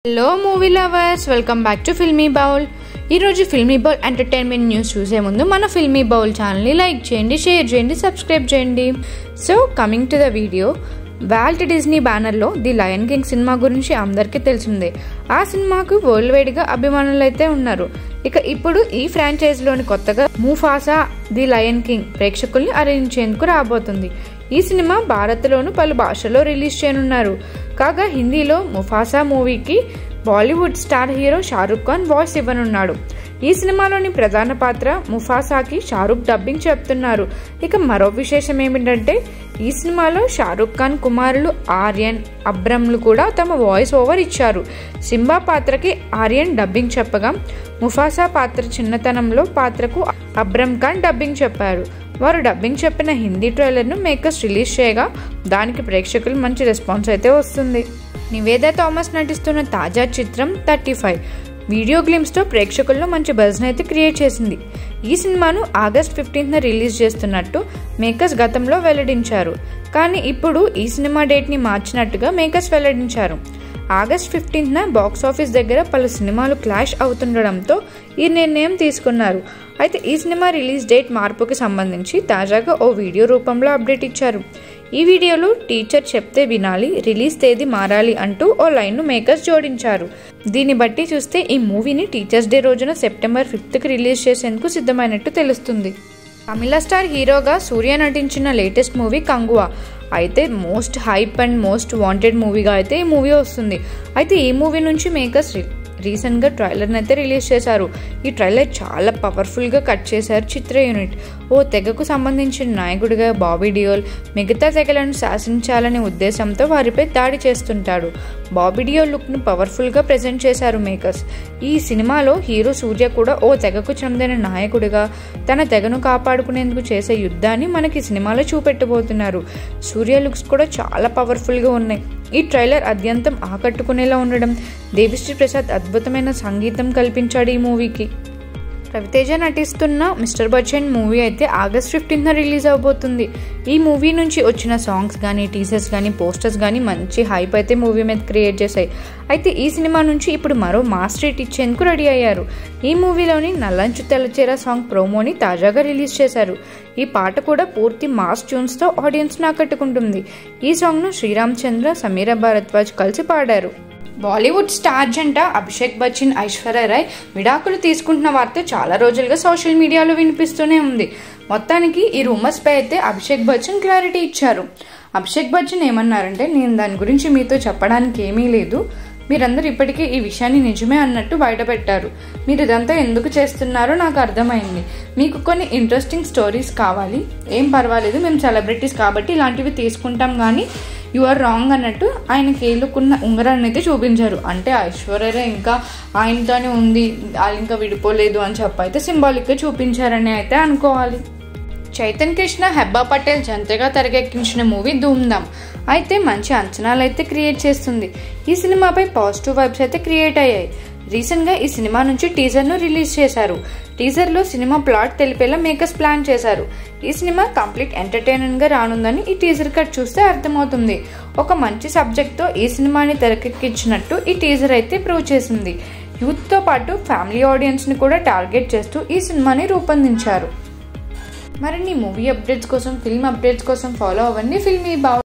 Hello movie lovers, welcome back to Filmy Bowl. ఈరోజు Filmy Bowl entertainment news చూసే ముందు మన ఫిల్మీ బౌల్ ఛానల్ని లైక్ చేయండి, షేర్ చేయండి, సబ్స్క్రైబ్ చేయండి. So coming to the video, Walt Disney బ్యానర్లో ది లయన్ కింగ్ సినిమా గురించి అందరికీ తెలిసిందే. ఆ సినిమాకు వరల్డ్ వైడ్గా అభిమానులు అయితే ఉన్నారు. ఇక ఇప్పుడు ఈ ఫ్రాంచైజీలోని కొత్తగా ముఫాసా ది లయన్ కింగ్ ప్రేక్షకుల్ని అరించేందుకు రాబోతుంది. ఈ సినిమా భారత్లోను పలు భాషల్లో రిలీజ్ చేయనున్నారు. కాగా హిందీలో ముఫాసా మూవీకి Bollywood star hero Shahrukh Khan voice ఇవ్వనున్నాడు. ఈ సినిమాలోని ప్రధాన పాత్ర ముఫాసాకి షారుఖ్ డబ్బింగ్ చెప్తున్నారు. ఇక మరో విశేషం ఏమిటంటే ఈ సినిమాలో షారుఖ్ ఖాన్ కుమారులు ఆర్యన్, అబ్రమ్లు కూడా తమ వాయిస్ ఓవర్ ఇచ్చారు. సింబా పాత్రకి ఆర్యన్ డబ్బింగ్ చెప్పగా, ముఫాసా పాత్ర చిన్నతనంలో పాత్రకు అబ్రమ్ ఖాన్ డబ్బింగ్ చెప్పారు. వారు డబ్బింగ్ చెప్పిన హిందీ ట్రైలర్ను మేకర్స్ రిలీజ్ చేయగా దానికి ప్రేక్షకులు మంచి రెస్పాన్స్ అయితే వస్తుంది. నివేదా థామస్ నటిస్తున్న తాజా చిత్రం 35 వీడియో గ్లిమ్స్తో ప్రేక్షకుల్లో మంచి బజ్ని అయితే క్రియేట్ చేసింది. ఈ సినిమాను ఆగస్ట్ 15న రిలీజ్ చేస్తున్నట్టు మేకర్స్ గతంలో వెల్లడించారు. కానీ ఇప్పుడు ఈ సినిమా డేట్ని మార్చినట్టుగా మేకర్స్ వెల్లడించారు. ఆగస్ట్ 15న బాక్సాఫీస్ దగ్గర పలు సినిమాలు క్లాష్ అవుతుండడంతో ఈ నిర్ణయం తీసుకున్నారు. అయితే ఈ సినిమా రిలీజ్ డేట్ మార్పుకి సంబంధించి తాజాగా ఓ వీడియో రూపంలో అప్డేట్ ఇచ్చారు. ఈ వీడియోలో టీచర్ చెప్తే వినాలి, రిలీజ్ తేదీ మారాలి అంటూ ఓ లైన్ను మేకర్స్ జోడించారు. దీన్ని బట్టి చూస్తే ఈ మూవీని టీచర్స్ డే రోజున సెప్టెంబర్ 5కి రిలీజ్ చేసేందుకు సిద్ధమైనట్టు తెలుస్తుంది. తమిళ స్టార్ హీరోగా సూర్య నటించిన లేటెస్ట్ మూవీ కంగువా అయితే most hype and most wanted మూవీగా అయితే ఈ మూవీ వస్తుంది. అయితే ఈ మూవీ నుంచి మేకర్స్ రీసెంట్గా ట్రైలర్ని అయితే రిలీజ్ చేశారు. ఈ ట్రైలర్ చాలా పవర్ఫుల్గా కట్ చేశారు చిత్ర యూనిట్. ఓ తెగకు సంబంధించిన నాయకుడిగా బాబీ డియోల్ మిగతా తెగలను శాసించాలనే ఉద్దేశంతో వారిపై దాడి చేస్తుంటాడు. బాబీ డియోల్ లుక్ను పవర్ఫుల్గా ప్రజెంట్ చేశారు మేకర్స్. ఈ సినిమాలో హీరో సూర్య కూడా ఓ తెగకు చెందిన నాయకుడిగా తన తెగను కాపాడుకునేందుకు చేసే యుద్ధాన్ని మనకి సినిమాలో చూపెట్టబోతున్నారు. సూర్య లుక్స్ కూడా చాలా పవర్ఫుల్గా ఉన్నాయి. ఈ ట్రైలర్ అత్యంతం ఆకట్టుకునేలా ఉండడం, దేవిశ్రీ ప్రసాద్ అద్భుతమైన సంగీతం కల్పించాడు ఈ మూవీకి. రవితేజ నటిస్తున్న మిస్టర్ బచ్చన్ మూవీ అయితే ఆగస్ట్ 15న రిలీజ్ అవబోతుంది. ఈ మూవీ నుంచి వచ్చిన సాంగ్స్ కానీ, టీజర్స్ కానీ, పోస్టర్స్ కానీ మంచి హైప్ అయితే మూవీ మీద క్రియేట్ చేశాయి. అయితే ఈ సినిమా నుంచి ఇప్పుడు మరో మాస్ ట్రీట్ ఇచ్చేందుకు రెడీ అయ్యారు. ఈ మూవీలోని నల్లంచు తెల్లచీర సాంగ్ ప్రోమోని తాజాగా రిలీజ్ చేశారు. ఈ పాట కూడా పూర్తి మాస్ ట్యూన్స్తో ఆడియన్స్ను ఆకట్టుకుంటుంది. ఈ సాంగ్ను శ్రీరామ్ చంద్ర, సమీరా భారద్వాజ్ కలిసి పాడారు. బాలీవుడ్ స్టార్ జంట అభిషేక్ బచ్చన్, ఐశ్వర్య రాయ్ విడాకులు తీసుకుంటున్న వార్త చాలా రోజులుగా సోషల్ మీడియాలో వినిపిస్తూనే ఉంది. మొత్తానికి ఈ రూమర్స్ పై అయితే అభిషేక్ బచ్చన్ క్లారిటీ ఇచ్చారు. అభిషేక్ బచ్చన్ ఏమన్నారంటే, నేను దాని గురించి మీతో చెప్పడానికి ఏమీ లేదు, మీరందరూ ఇప్పటికీ ఈ విషయాన్ని నిజమే అన్నట్టు బయటపెట్టారు. మీరు ఇదంతా ఎందుకు చేస్తున్నారో నాకు అర్థమైంది. మీకు కొన్ని ఇంట్రెస్టింగ్ స్టోరీస్ కావాలి, ఏం పర్వాలేదు, మేము సెలబ్రిటీస్ కాబట్టి ఇలాంటివి తీసుకుంటాం, కానీ యు ఆర్ రాంగ్ అన్నట్టు ఆయన కేలుకున్న ఉంగరాన్ని అయితే చూపించారు. అంటే ఐశ్వర్య ఇంకా ఆయనతోనే ఉంది, వాళ్ళు ఇంకా విడిపోలేదు అని అయితే సింబాలిక్గా చూపించారని అయితే అనుకోవాలి. చైతన్ కృష్ణ, హెబ్బా పటేల్ జంటగా తెరకెక్కించిన మూవీ ధూమ్ధామ్ అయితే మంచి అంచనాలు అయితే క్రియేట్ చేస్తుంది. ఈ సినిమాపై పాజిటివ్ వైబ్స్ అయితే క్రియేట్ అయ్యాయి. రీసెంట్గా ఈ సినిమా నుంచి టీజర్ను రిలీజ్ చేశారు. టీజర్లో సినిమా ప్లాట్ తెలిపేలా మేకర్స్ ప్లాన్ చేశారు. ఈ సినిమా కంప్లీట్ ఎంటర్టైనర్గా రానుందని ఈ టీజర్ కట్ చూస్తే అర్థమవుతుంది. ఒక మంచి సబ్జెక్ట్తో ఈ సినిమాని తెరకెక్కించినట్టు ఈ టీజర్ అయితే ప్రూవ్ చేసింది. యూత్తో పాటు ఫ్యామిలీ ఆడియన్స్ని కూడా టార్గెట్ చేస్తూ ఈ సినిమాని రూపొందించారు. మరిన్ని మూవీ అప్డేట్స్ కోసం, ఫిల్మ్ అప్డేట్స్ కోసం ఫాలో అవ్వండి ఫిల్మీ బౌల్.